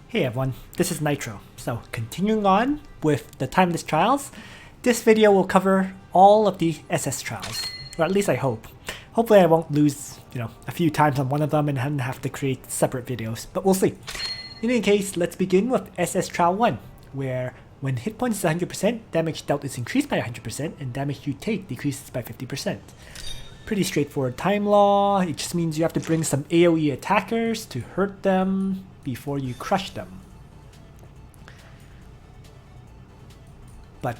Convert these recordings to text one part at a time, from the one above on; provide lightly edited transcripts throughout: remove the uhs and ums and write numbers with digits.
Hey everyone, this is Nitro. So continuing on with the Timeless Trials, this video will cover all of the SS trials, or at least I hope. Hopefully I won't lose, a few times on one of them and then have to create separate videos, but we'll see. In any case, let's begin with SS Trial 1, where when hit points is 100%, damage dealt is increased by 100% and damage you take decreases by 50%. Pretty straightforward time law. It just means you have to bring some AoE attackers to hurt them before you crush them. But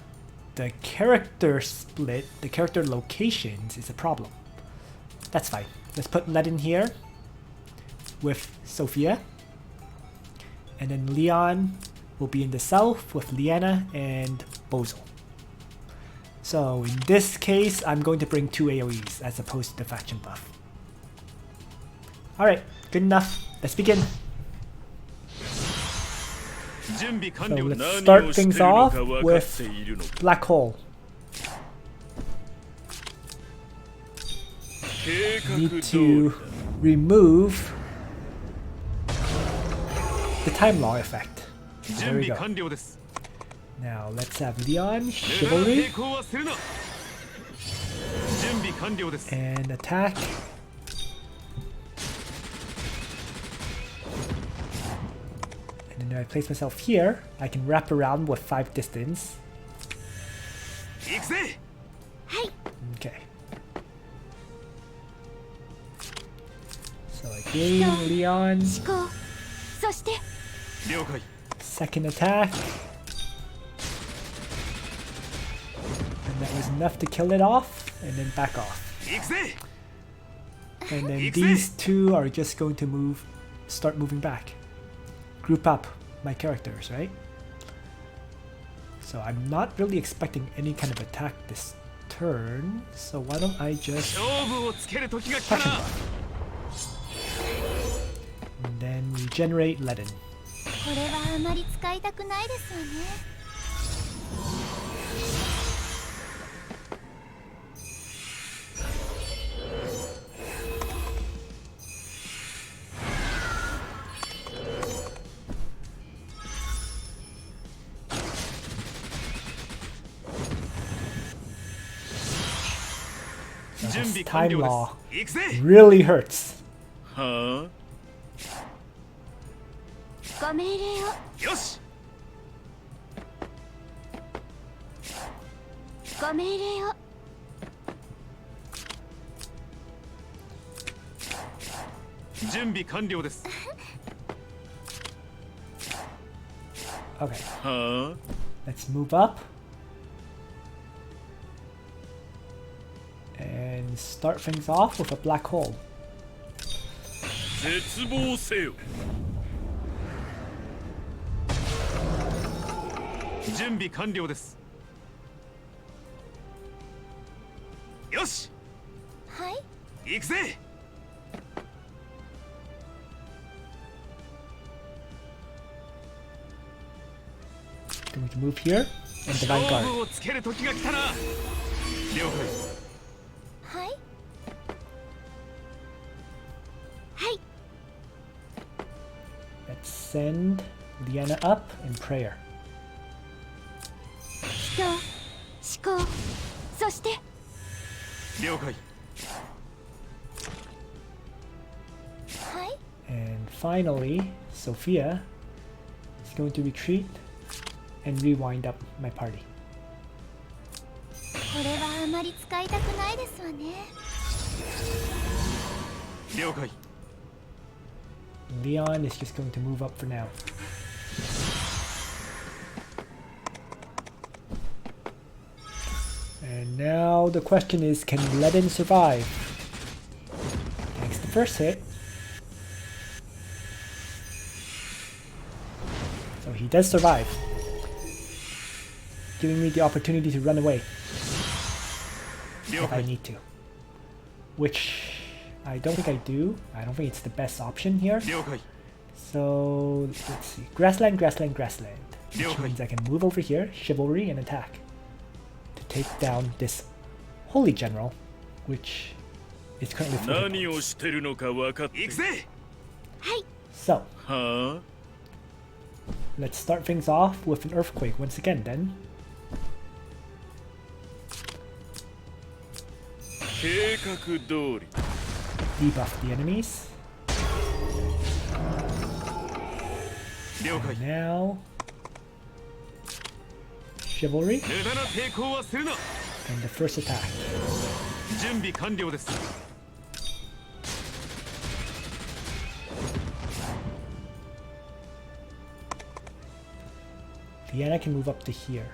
the character split, the character locations is a problem. That's fine. Let's put Ledin here with Sophia. And then Leon will be in the south with Liana and Bozel. So in this case, I'm going to bring 2 AoEs as opposed to the faction buff. Alright, good enough. Let's begin. So let's start things off with Black Hole. Need to remove the time law effect. There we go. Now let's have Leon, Chivalry, and attack. And then when I place myself here, I can wrap around with 5 distance. Okay. So again, Leon. Second attack. And that was enough to kill it off, and then back off. And then these 2 are just going to start moving back. Group up my characters, right? So I'm not really expecting any kind of attack this turn, so why don't I just faction buff. And then regenerate Ledin. This time law really hurts. Huh? Okay. Huh? Let's move up and start things off with a black hole. Going to move here and Divine Guard. Let's send Liana up in prayer. And finally, Sophia is going to retreat and rewind up my party. Leon is just going to move up for now. And now the question is, can Ledin survive? Takes the first hit. So he does survive, giving me the opportunity to run away if I need to. Which I don't think I do. I don't think it's the best option here. So let's see. Grassland, grassland, grassland. Which means I can move over here, Chivalry, and attack to take down this Holy General, which is currently floating. So let's start things off with an earthquake once again then. Debuff the enemies. And now Chivalry. And the first attack. Vienna can move up to here.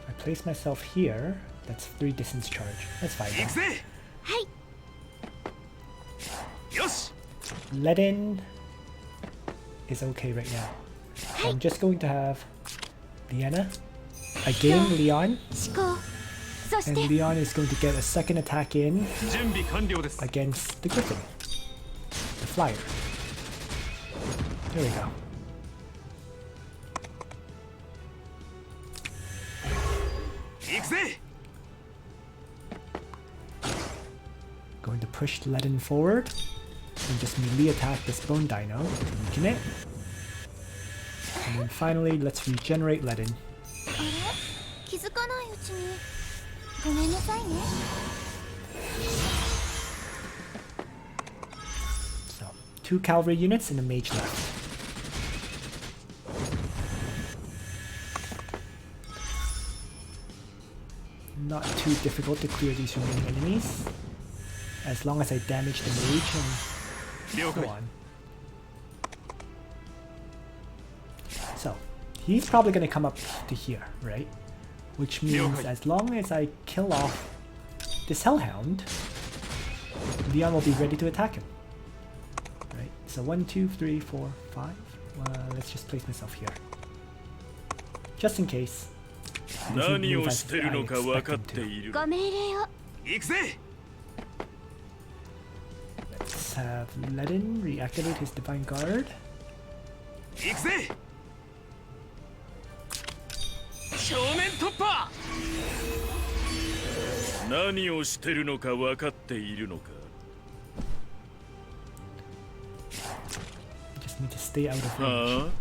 If I place myself here, that's 3 distance charge. That's fine. Ledin is okay right now. So I'm just going to have Vienna again, Leon. And Leon is going to get a second attack in against the Griffin, the flyer. There we go. Going to push Ledin forward and just melee attack this bone dino to weaken it. And then finally, let's regenerate Ledin. So, 2 cavalry units and a mage left. Not too difficult to clear these remaining enemies, as long as I damage the mage and so on. So, he's probably going to come up to here, right? Which means as long as I kill off this Hellhound, Leon will be ready to attack him. Right, so 1, 2, 3, 4, 5. Let's just place myself here. Just in case. Doesn't move as I expect him to. Let's have Ledin reactivate his Divine Guard. Just need to stay out of range.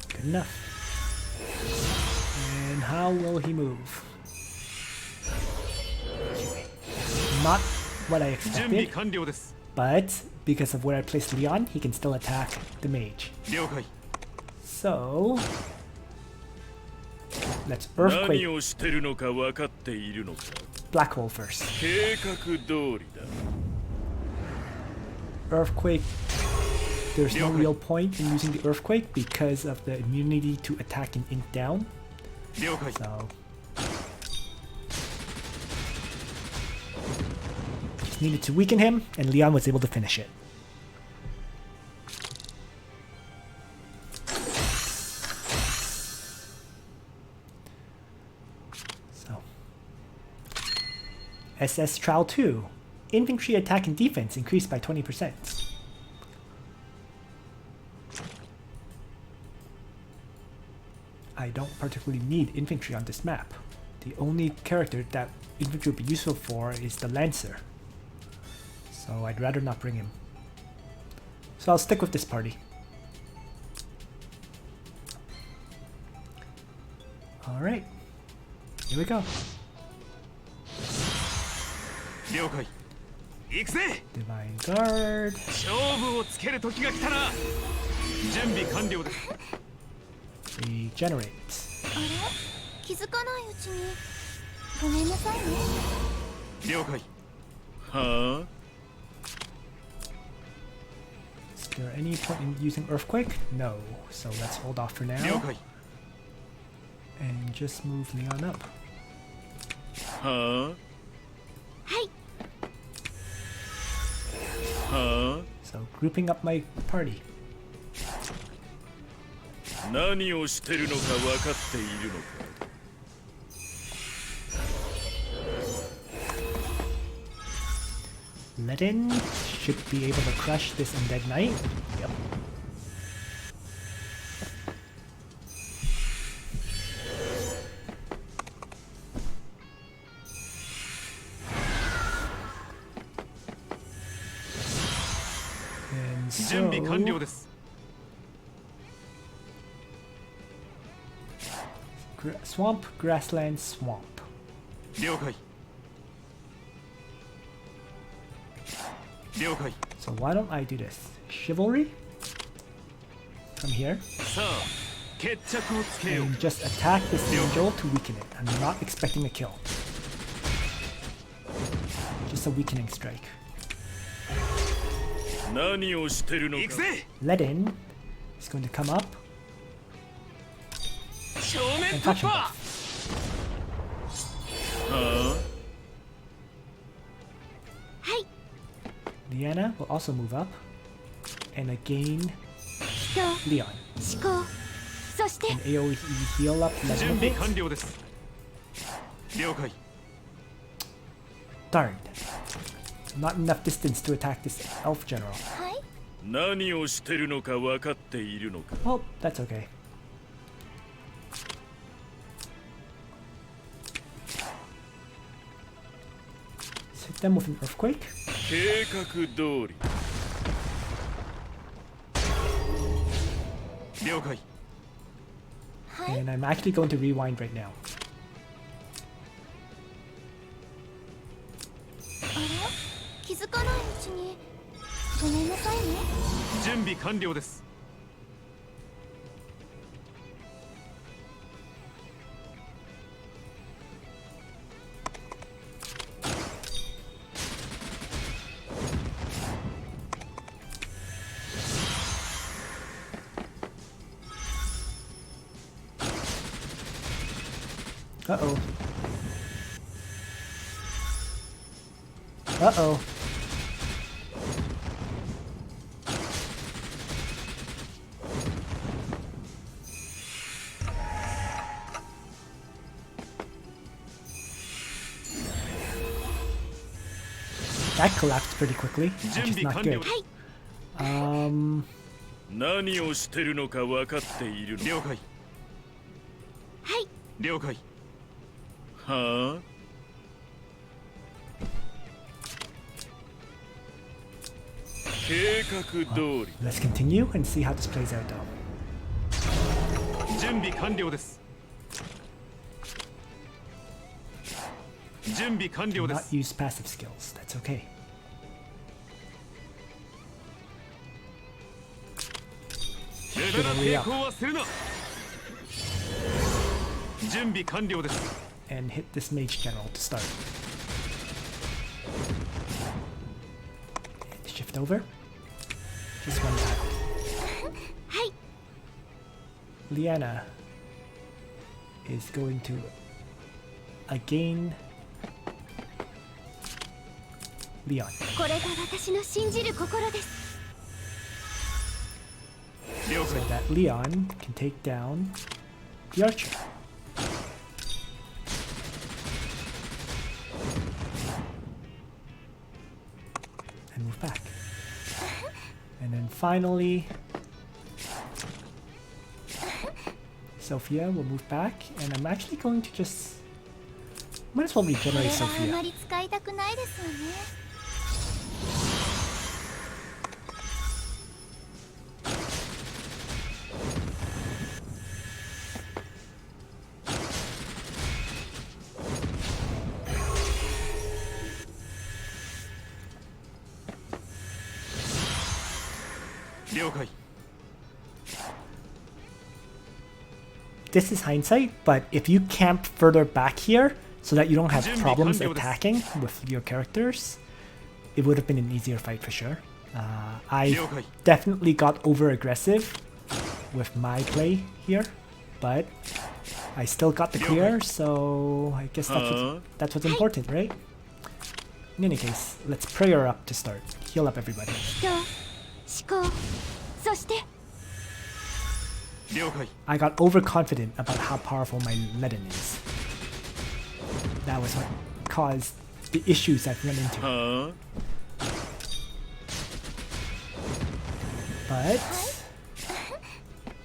Good enough. And how will he move? Not what I expected, but because of where I placed Leon, he can still attack the mage. So let's Earthquake Black Hole first. Earthquake, there's no real point in using the Earthquake because of the immunity to attack and ink down. So just needed to weaken him, and Leon was able to finish it. So SS Trial 2. Infantry attack and defense increased by 20%. I don't particularly need infantry on this map. The only character that infantry would be useful for is the Lancer. So I'd rather not bring him. So I'll stick with this party. Alright. Here we go. Divine Guard. Regenerate. Is there any point in using Earthquake? No. So let's hold off for now. And just move Leon up. So grouping up my party. Ledin should be able to crush this Undead Knight. Yep. And so... Swamp, grassland, swamp. So why don't I do this? Chivalry? Come here. And just attack this angel to weaken it. I'm not expecting a kill. Just a weakening strike. Ledin is going to come up and faction buff. Liana will also move up and again Leon. And AoE heal up Ledin a bit. Darn. Not enough distance to attack this elf general. Well, that's okay. Hit them with an earthquake. And I'm actually going to rewind right now. Uh-oh. Uh-oh. That collapsed pretty quickly, which is not good. Let's continue and see how this plays out though. Do not use passive skills, that's okay. Chivalry up. And hit this mage general to start. And shift over. Just one battle. Liana is going to again Leon. So that Leon can take down the archer. And move back. And then finally Sophia will move back, and I'm actually going to just might as well regenerate Sophia. This is hindsight, but if you camp further back here so that you don't have problems attacking with your characters, it would have been an easier fight for sure. I definitely got over aggressive with my play here, but I still got the clear, so I guess that's what's important, right? In any case, let's prayer up to start. Heal up everybody. I got overconfident about how powerful my Ledin is. That was what caused the issues I've run into. But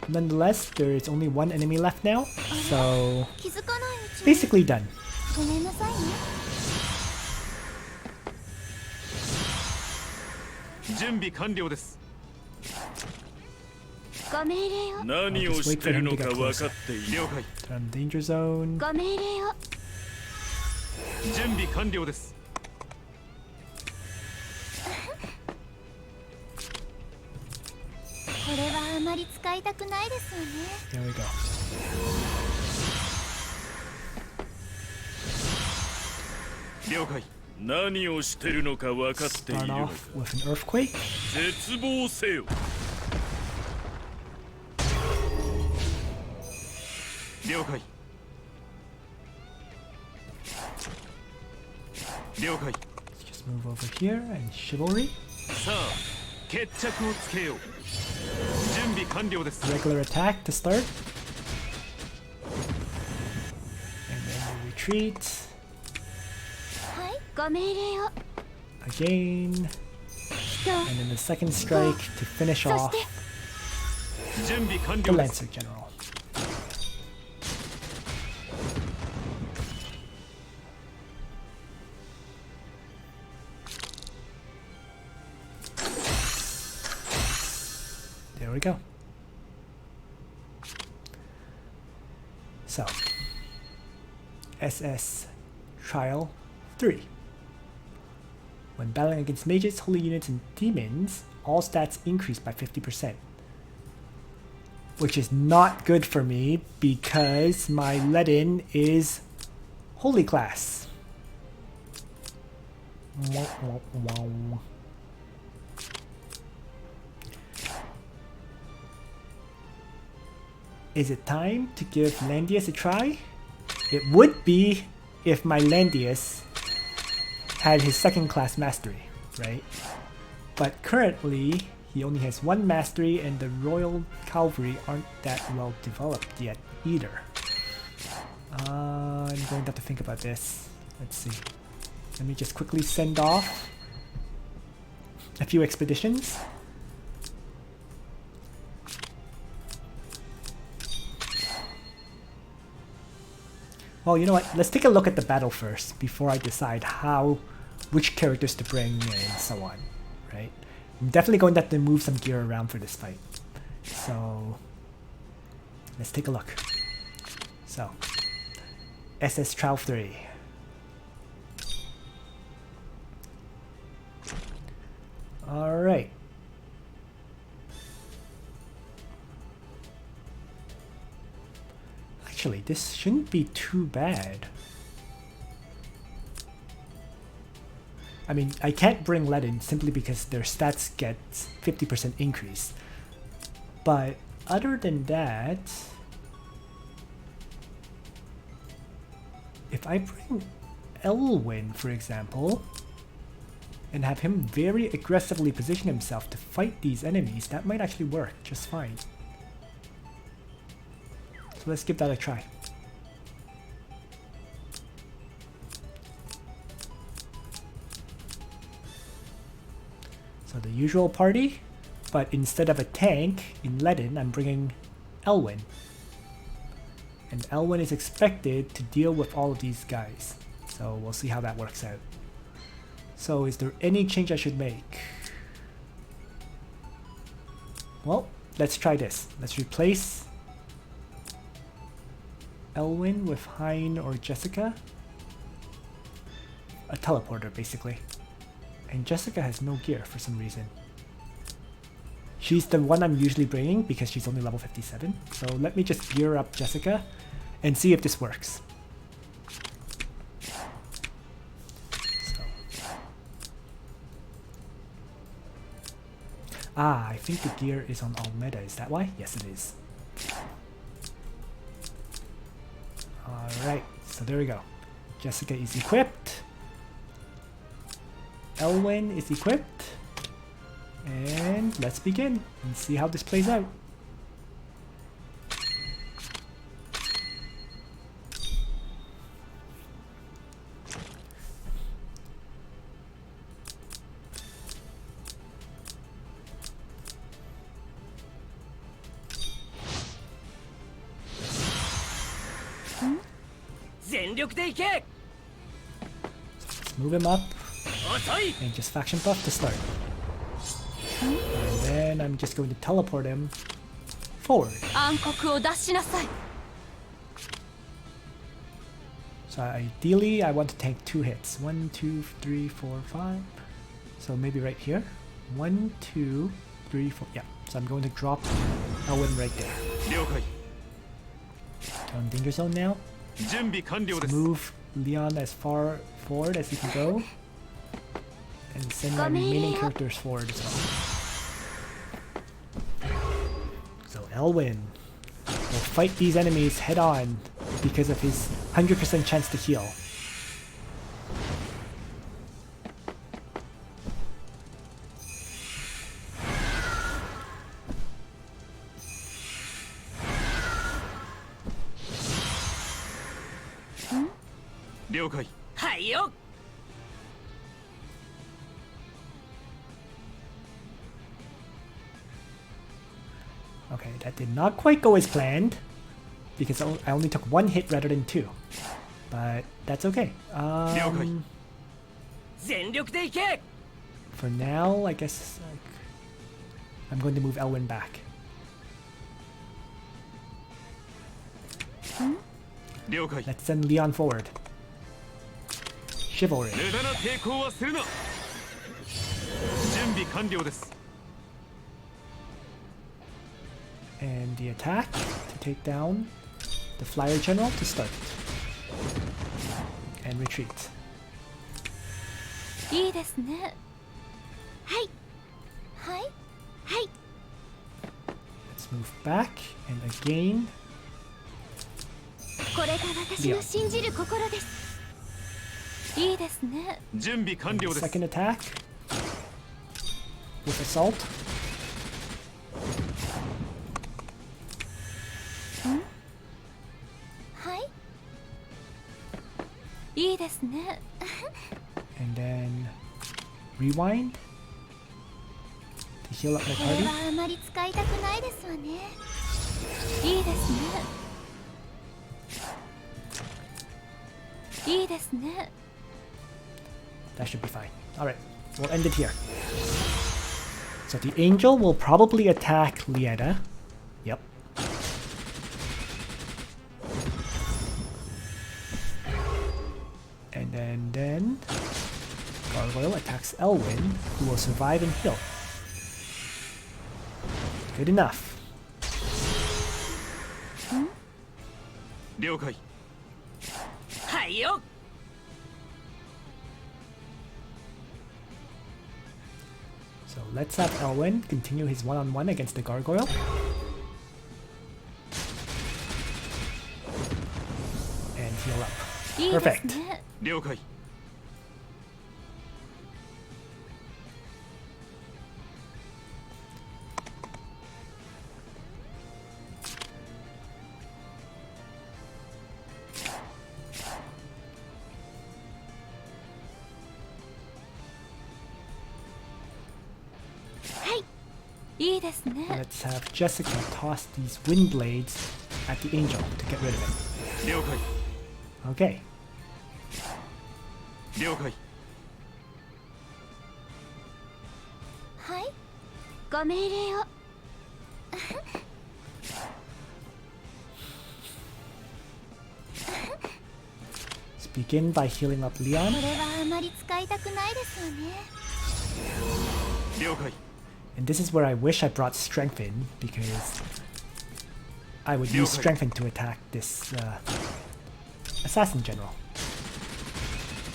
nonetheless, there is only one enemy left now, so basically done. ごめんなさいね。準備完了です。ご命令を。何をしてるのか分かっている。了解。 Turn danger zone. ご命令を。準備完了です。これはあまり使いたくないですよね。 There we go. 了解。何をしてるのか分かってい Start るの off か。 with an earthquake. 絶望せよ。了解。了解。 Let's just move over here and chivalry. さあ、決着をつけよう。準備完了です。 Regular attack to start. And then we retreat. はい、ご命令を。 Again. 人。 And then the second strike to finish そ off して。準備完 the 了です。 Lancer General. There we go. So, SS Trial 3. When battling against mages, holy units, and demons, all stats increase by 50%. Which is not good for me because my Ledin is holy class. Wow, wow, wow. Is it time to give Landius a try? It would be if my Landius had his second class mastery, right? But currently, he only has one mastery and the Royal Cavalry aren't that well developed yet either. I'm going to have to think about this. Let's see. Let me just quickly send off a few expeditions. Well, you know what? Let's take a look at the battle first before I decide which characters to bring and so on, right? I'm definitely going to have to move some gear around for this fight. So, let's take a look. So, SS Trial 3. Alright. Actually, this shouldn't be too bad. I mean, I can't bring Ledin simply because their stats get 50% increase. But other than that, if I bring Elwyn, for example, and have him very aggressively position himself to fight these enemies, that might actually work just fine. So let's give that a try. So the usual party, but instead of a tank in Ledin, I'm bringing Elwyn. And Elwyn is expected to deal with all of these guys. So we'll see how that works out. So is there any change I should make? Well, let's try this. Let's replace Elwyn with Hein or Jessica. A teleporter, basically. And Jessica has no gear for some reason. She's the one I'm usually bringing because she's only level 57. So let me just gear up Jessica and see if this works. Ah, I think the gear is on Almeda. Is that why? Yes, it is. Alright, so there we go. Jessica is equipped. Elwyn is equipped. And let's begin and see how this plays out. Let's move him up and just faction buff to start. And then I'm just going to teleport him forward. 暗黒を出しなさい So ideally, I want to tank 2 hits. 1, 2, 3, 4, 5. So maybe right here. 1, 2, 3, 4. Yeah. So I'm going to drop Elwyn right there. 了解 On danger zone now. 準備完了です Move Leon as far forward as he can go. And send my remaining characters forward as well. So Elwyn will fight these enemies head on because of his 100% chance to heal. Hmm? 了解 はいよ Okay, that did not quite go as planned because I only took 1 hit rather than 2. But that's okay. 了解 全力でいけ For now, I guess I'm going to move Elwyn back. 了解 Let's send Leon forward. Chivalry. 無駄な抵抗はするな準備完了です And the attack to take down the Flyer General to start. And retreat. いいですねはいはいはい Let's move back and again. これが私の信じる心ですいいですね準備完了です Second attack with assault. はいいいですね And then rewind to heal up my これ party. はあまり使いたくないですわねいいですねいいですね That should be fine. Alright, we'll end it here. So the angel will probably attack Lieta. Yep. And then Gargoyle attacks Elwyn, who will survive and heal. Good enough. 了解はいよ So let's have Elwyn continue his one-on-one against the Gargoyle. And heal up. いいです Perfect. ね了解 いいですね Let's have Jessica toss these wind blades at the angel to get rid of it. 了解 Okay. 了解はいご命令を Let's begin by healing up こ Leon. れはあまり使いたくないですわね了解 And this is where I wish I brought Strength in, because I would use Okay. Strengthen to attack this Assassin General.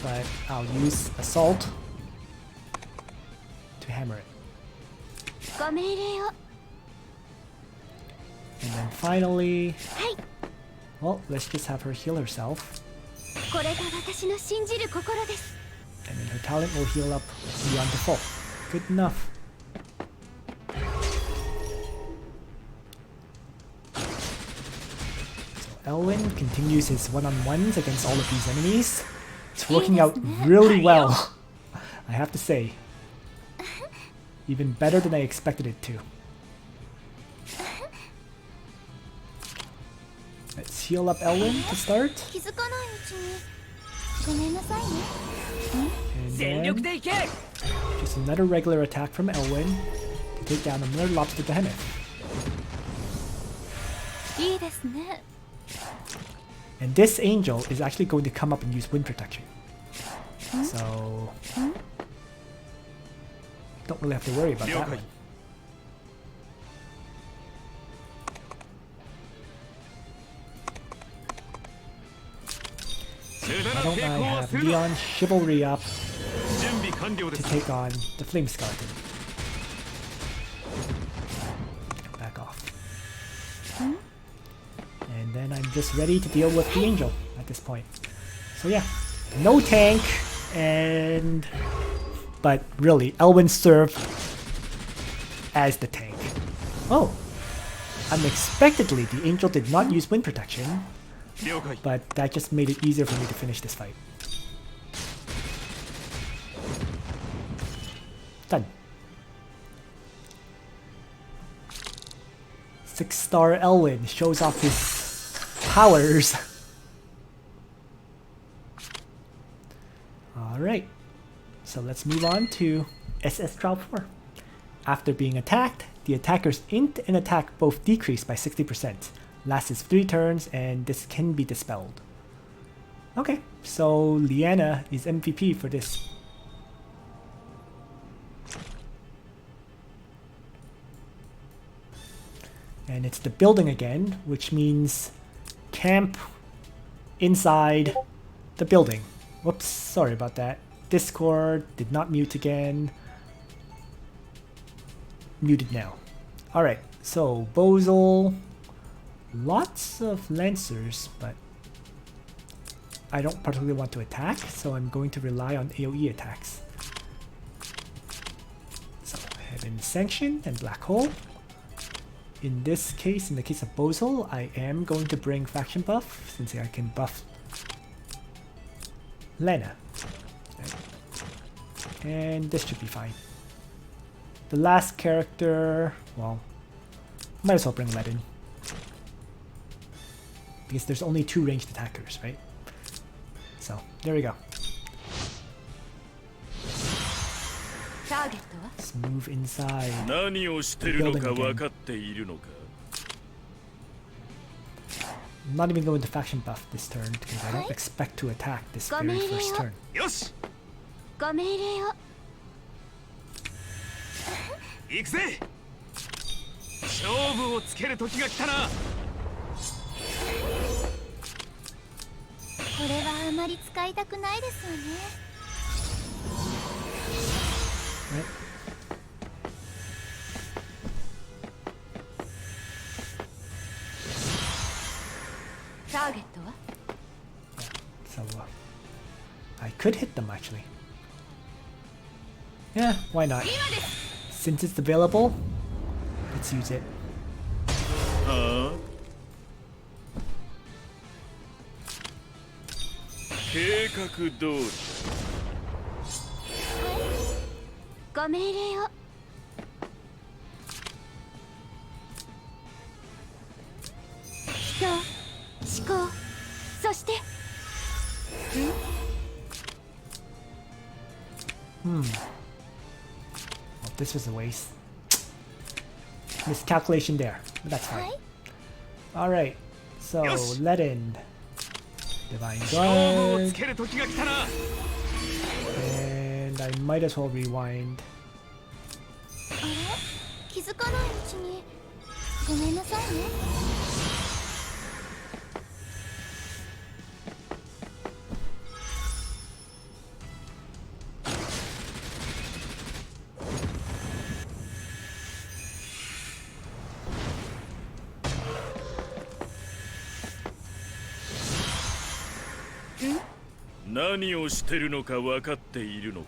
But I'll use Assault to hammer it. ご命令を And then finally, はい well, let's just have her heal herself. これが私の信じる心です And then her talent will heal up Leon to full. Good enough. So Elwyn continues his one-on-ones against all of these enemies. It's working out really well, I have to say. Even better than I expected it to. Let's heal up Elwyn to start. 気づかないうちにごめんなさいね。 And 全力 then でいけ。 just another regular attack from Elwyn to take down another lobster behemoth. いいですね。 And this angel is actually going to come up and use wind protection. So don't really have to worry about that one. Why don't I have Leon's chivalry up 準備完了で to す take on the flame skeleton? Back off. And then I'm just ready to deal with the angel at this point. So yeah, no tank, but really, Elwyn served as the tank. Oh, unexpectedly, the angel did not use wind protection, 了解 but that just made it easier for me to finish this fight. Done. 6-star Elwyn shows off his powers. Alright, so let's move on to SS Trial 4. After being attacked, the attacker's int and attack both decrease by 60%. Lasts 3 turns, and this can be dispelled. Okay, so Liana is MVP for this. And it's the building again, which means camp inside the building. Whoops, sorry about that. Discord did not mute again. Muted now. Alright, so Bozel. Lots of Lancers, but I don't particularly want to attack, so I'm going to rely on AoE attacks. So Heaven Sanction and Black Hole. In this case, in the case of Bozel, I am going to bring Faction Buff, since I can buff Lena. And this should be fine. The last character, well, might as well bring Ledin. Because there's only 2 ranged attackers, right? So, there we go. Let's move inside. 何をしてるのか分かっているのか I'm not even going to faction buff this turn because I don't expect to attack this very first turn. よしご命令を。行くぜ勝負をつける時が来たなこれはあまり使いたくないですよね。 Right? Target は? So I could hit them actually. Yeah, why not? Since it's available, let's use it. はあ計画通りご命令を。人、思考、そして。Well, this was a waste. Miscalculation there, but that's fine. Alright, so Ledin. Divine 勝負を Guard. つける時が来たな And I might as well rewind. あれ気づかないうちに。ごめんなさいね。 何をしてるのか分かっているのか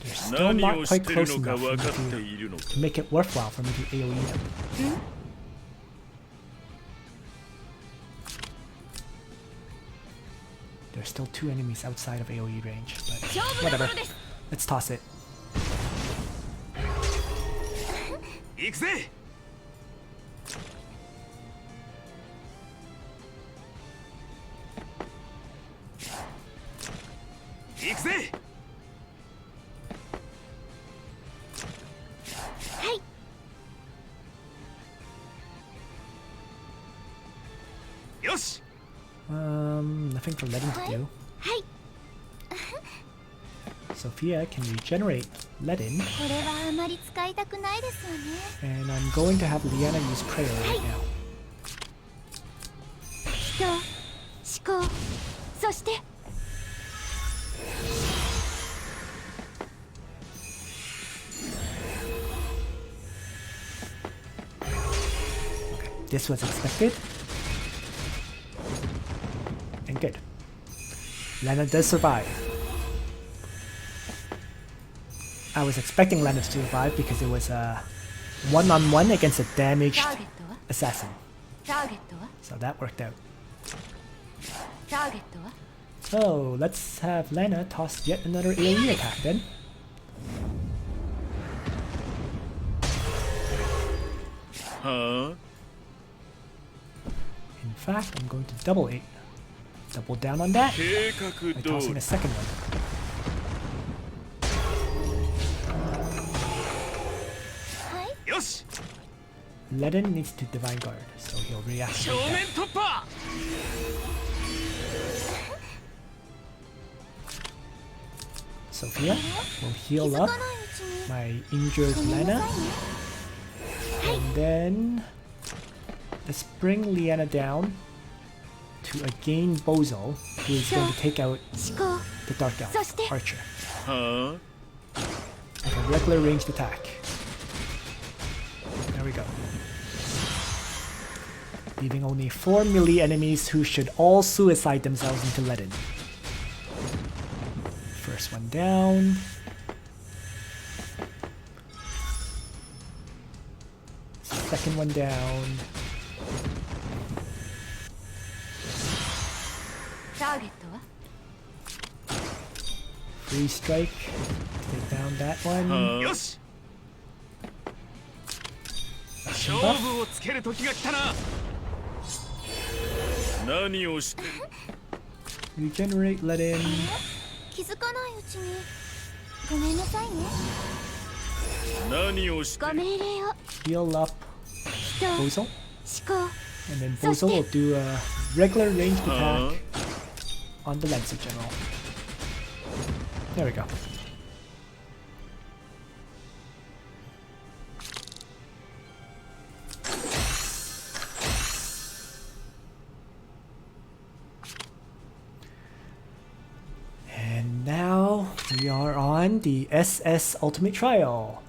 They're still 何 not をし quite てる close のか enough for 分かって me いるのか to make it worthwhile for me to AoE them. There's still 2 enemies outside of AoE range, but whatever. Let's toss it. 行くぜ。行くぜ。はい。よし。Nothing for Ledin to do. はい。 Sophia can regenerate Ledin, これはあまり使いたくないですよね。 and I'm going to have Liana use prayer right now. 人、思考、そして This was expected. And good. Lana does survive. I was expecting Lana to survive because it was a one-on-one against a damaged assassin. So that worked out. So let's have Lana toss yet another AoE attack then. Huh? In fact, I'm going to double down on that by tossing a second one. Yosh! Ledin needs to Divine Guard, so he'll reactivate that. Sophia will heal up my injured Lana. And then let's bring Liana down to again Bozo, who is going to take out the Dark Elf Archer. Huh? With a regular ranged attack. There we go. Leaving only 4 melee enemies who should all suicide themselves into Ledin. First one down. Second one down. Free strike. Take down that one. Yosh! Regenerate Ledin. 気づかないうちにごめんなさいね。ご命令を Heal up 人、 Bozo. 思考 And then Bozo will do a regular ranged attack on the Lancer General. There we go. And now we are on the SS Ultimate Trial.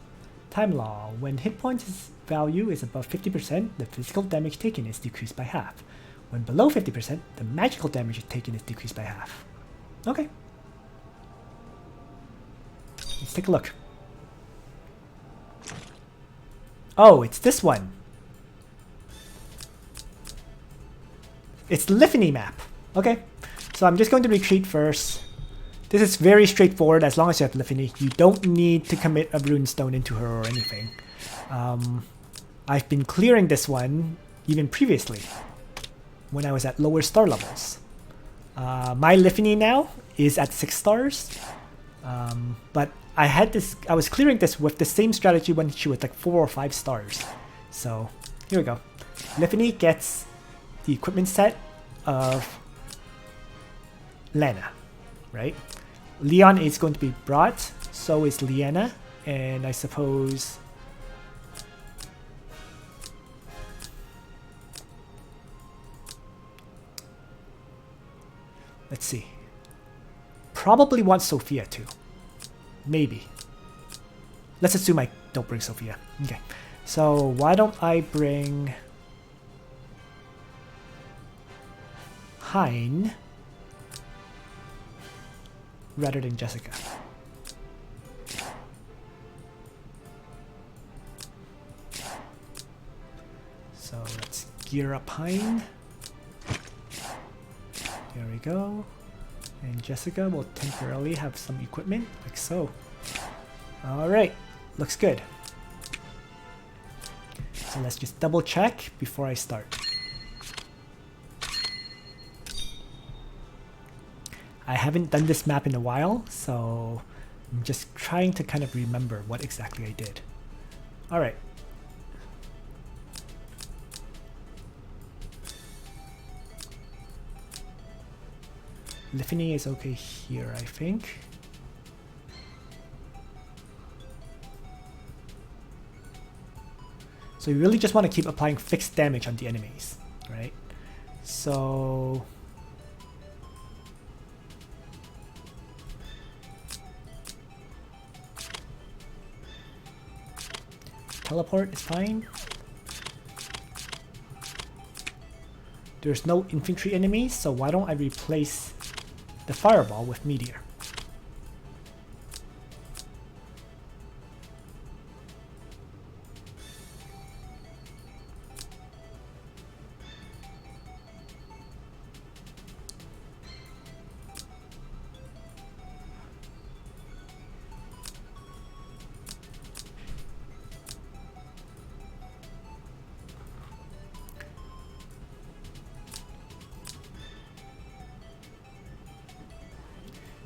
Time Law. When hit points value is above 50%, the physical damage taken is decreased by half. When below 50%, the magical damage taken is decreased by half. Okay. Let's take a look. Oh, it's this one. It's the Liffany map. Okay. So I'm just going to retreat first. This is very straightforward as long as you have Liffany. You don't need to commit a runestone into her or anything. I've been clearing this one even previously when I was at lower star levels. My Liffany now is at 6 stars. But I was clearing this with the same strategy when she was like 4 or 5 stars. So here we go. Liffany gets the equipment set of Lana, right? Leon is going to be brought, so is Liana, and I suppose let's see. Probably want Sophia too. Maybe. Let's assume I don't bring Sophia. Okay. So why don't I bring Hein rather than Jessica? So let's gear up Hein. There we go. And Jessica will temporarily have some equipment, like so. Alright, looks good. So let's just double check before I start. I haven't done this map in a while, so I'm just trying to kind of remember what exactly I did. Alright. Liffany is okay here, I think. So you really just want to keep applying fixed damage on the enemies, right? So teleport is fine. There's no infantry enemies, so why don't I replace the fireball with meteor?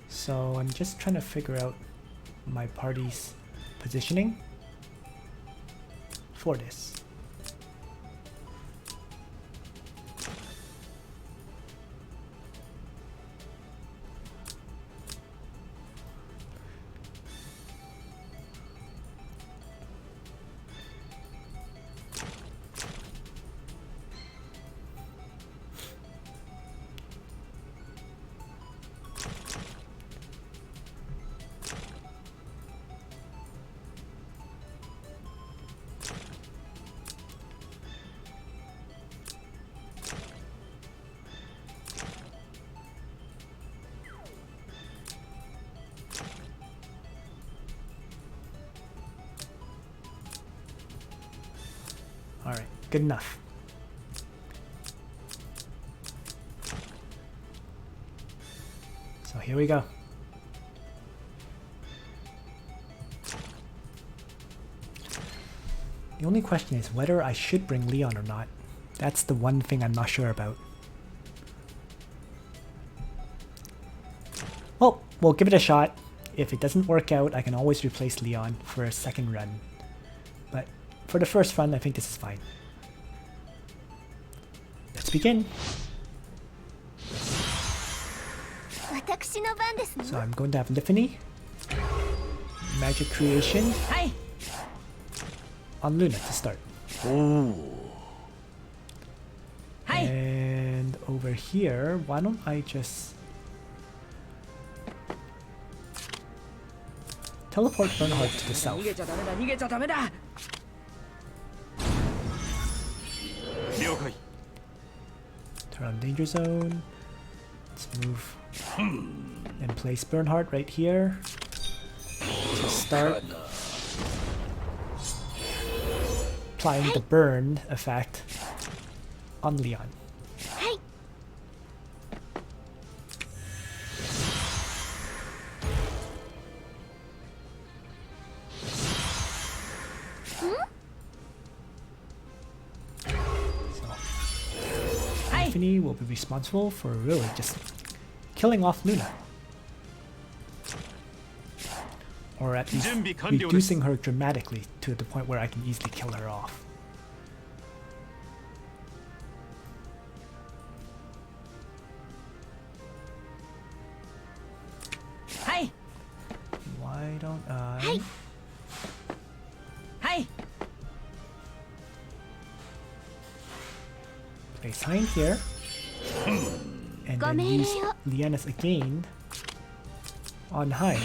So I'm just trying to figure out my party's positioning for this. Alright, good enough. So here we go. The only question is whether I should bring Leon or not. That's the one thing I'm not sure about. Well, we'll give it a shot. If it doesn't work out, I can always replace Leon for a second run. But for the first run, I think this is fine. Let's begin. So I'm going to have Liffany, Magic Creation, on Luna to start. And over here, why don't I just teleport Bernhard to the south. Turn on danger zone. Let's move and place Bernhard right here to start applying the burn effect on Leon. Liffany will be responsible for really just killing off Luna. Or at least reducing her dramatically to the point where I can easily kill her off. Why don't I... place Hein here, and then use Lianas again on Hein,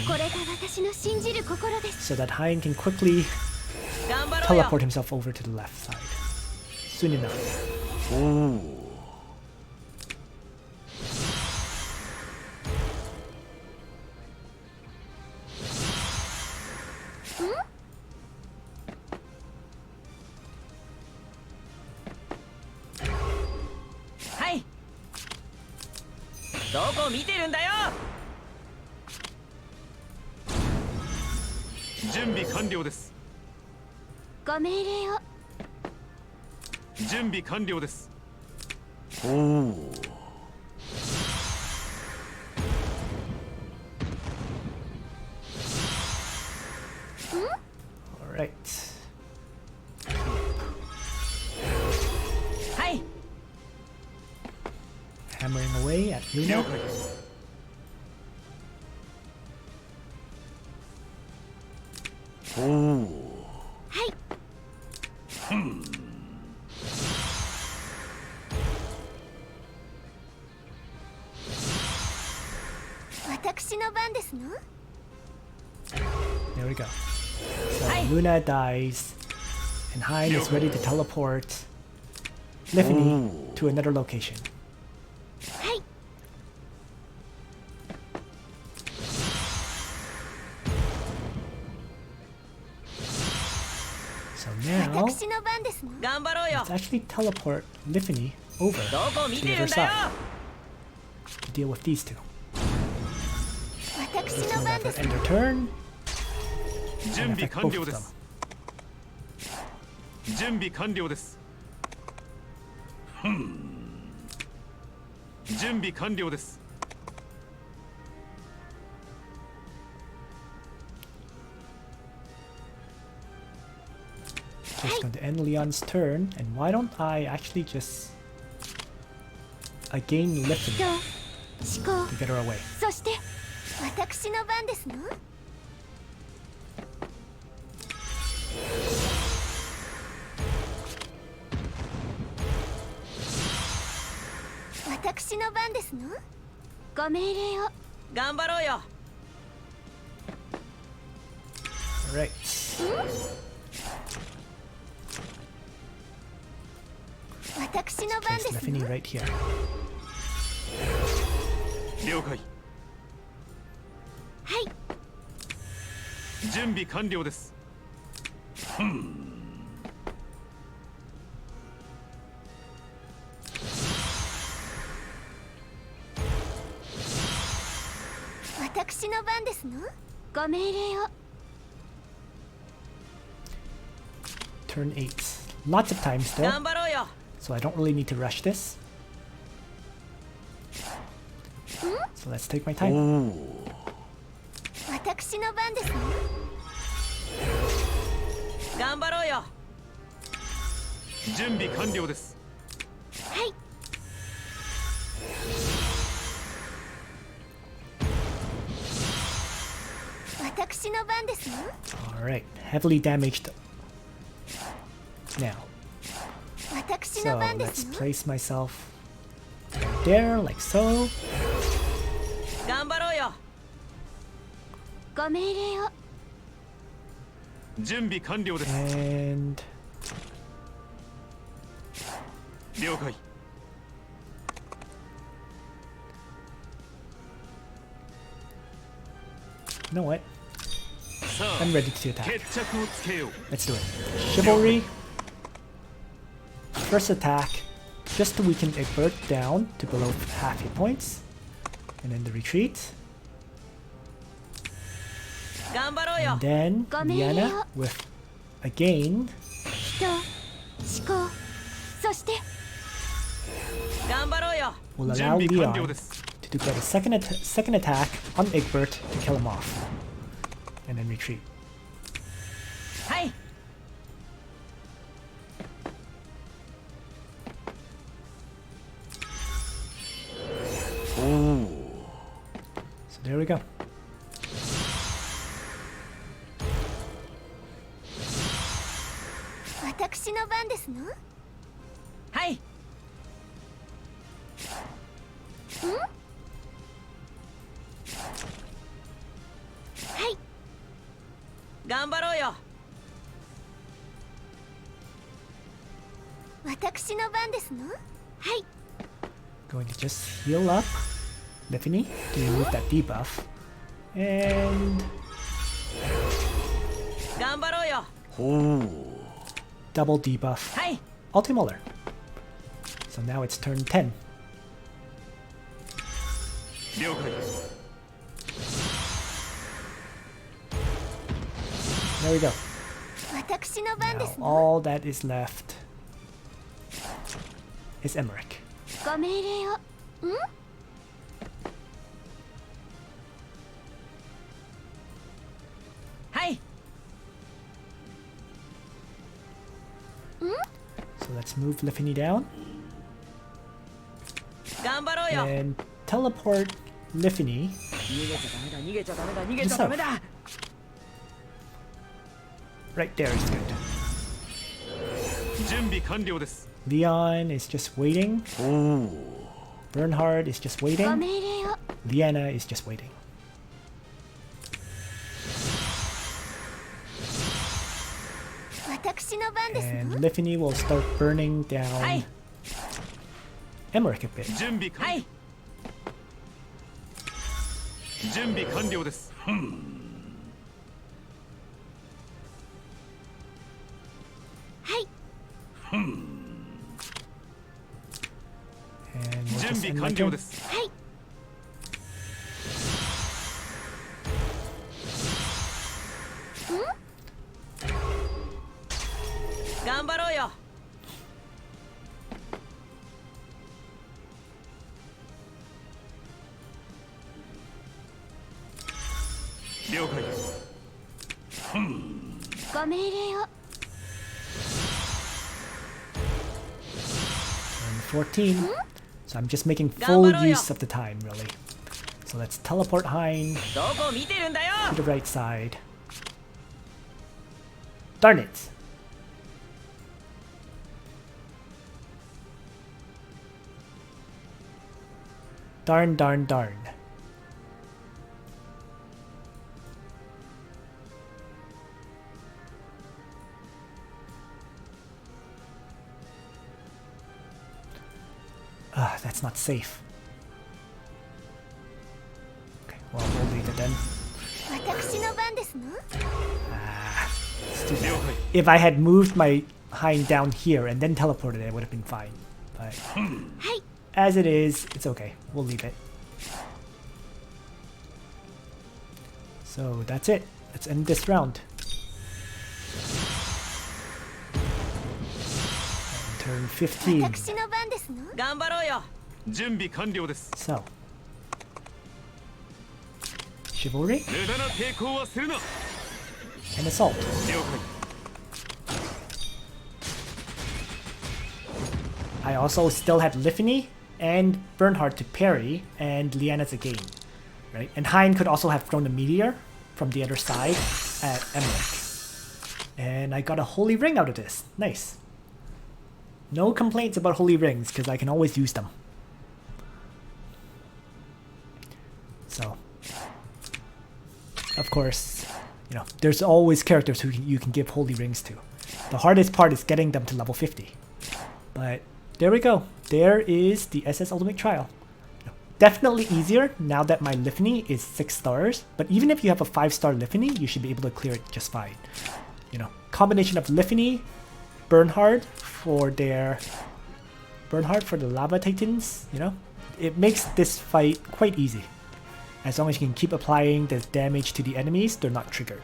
so that Hein can quickly teleport himself over to the left side soon enough. Ooh. どこ見てるんだよ。準備完了です。ご命令を。準備完了です。おお。Alright. はい。 Hammering away at 了 Luna. 解。おお。はい。私の番ですの。 There we go. So Luna dies, and Hein is ready to teleport Liffany to another location. はい。 So now, 私の番ですの。頑張ろうよ。 let's actually teleport Liffany over どこ見 to て the る other んだよ。 side to deal with these two. 私 This の will 番 never です end の。 their turn. 準 And 備 affect 完 both 了 of で them. す。準備完了です。準備完了です。 Just going to end Leon's turn, and why don't I actually just again Liffany と思考。 to get her away? そして私の番ですの。私の番ですの。ご命令を。頑張ろうよ。 Alright. 私の番 Place です Liffany の。 right here. 了解。はい。準備完了です。私の番ですの。ご命令を。 Turn 8. Lots of time still, 頑張ろうよ。 so I don't really need to rush this. So let's take my time. 私の番ですの。頑張ろうよ。準備完了です。はい。私の番ですの。 Alright, heavily damaged now. 私 So の番で let's すの。 place myself right there, like so. 頑張ろうよ。ご命令を。準備完了です。 And 了解。 you know what? さあ I'm ready to attack. 決着をつけよう。 Let's do it. Chivalry. First attack, just to weaken Egbert down to below half hit points. And then the retreat. 頑張ろうよ And。then Diana with again 人、思考、そして頑張ろうよ。 will 準 allow 備完了 Leon です。 to get a second attack on Egbert to kill him off. And then retreat. はい。 So there we go. 私の番ですの。はい。はい。頑張ろうよ。私の番ですの。はい。 Going to just heal up Liffany to remove that debuff. And 頑張ろうよ。 double debuff はい。 Ultimolar. So now it's turn 10. 了解 There we go. 私の番で Now すの。 all that is left is Emmerich. ご命令を。ん？はい So let's move Liffany down 頑張ろうよ and teleport Liffany 逃げちゃダメだ逃げちゃダメだ逃げちゃダメだ right there is good. 準備完了です Leon is just waiting. Bernhard is just ご waiting. 命令を。 Liana is just waiting. 私の番です And の。 Liffany will start burning down はい Emmerich a bit. 準備完 は 了 い 準備完了です はい。 And we'll 準 just 備 end 完 my 了 turn. ですはい。頑張ろうよ 了解です ご命令を。 And 14. So I'm just making full Gambaroyo. use of the time, really. So let's teleport Hein どこ見てるんだよ to the right side. Darn it! Darn, darn, darn. That's not safe. Okay, well, we'll leave it then. 私の番ですの。 Let's do 了 that. 解 If I had moved my Hein down here and then teleported it, would have been fine. But はい。 as it is, it's okay. We'll leave it. So that's it. Let's end this round. And turn 15. 私の番ですの。頑張ろうよ準備完了です So. Chivalry 無駄な抵抗はするな了 and Assault. 解 I also still had Liffany and Bernhard to parry and Liana's a game. Right? And Hein could also have thrown a meteor from the other side at Emmerich. And I got a holy ring out of this. Nice. No complaints about holy rings because I can always use them. So, of course, you know, there's always characters who you can give holy rings to. The hardest part is getting them to level 50. But there we go. There is the SS Ultimate Trial. Definitely easier now that my Liffany is 6 stars, but even if you have a 5-star Liffany, you should be able to clear it just fine. You know, combination of Liffany, Bernhard for the Lava Titans, you know, it makes this fight quite easy. As long as you can keep applying the damage to the enemies, they're not triggered.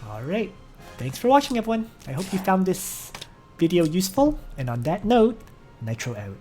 Alright, thanks for watching everyone. I hope you found this video useful, and on that note, Nitro out.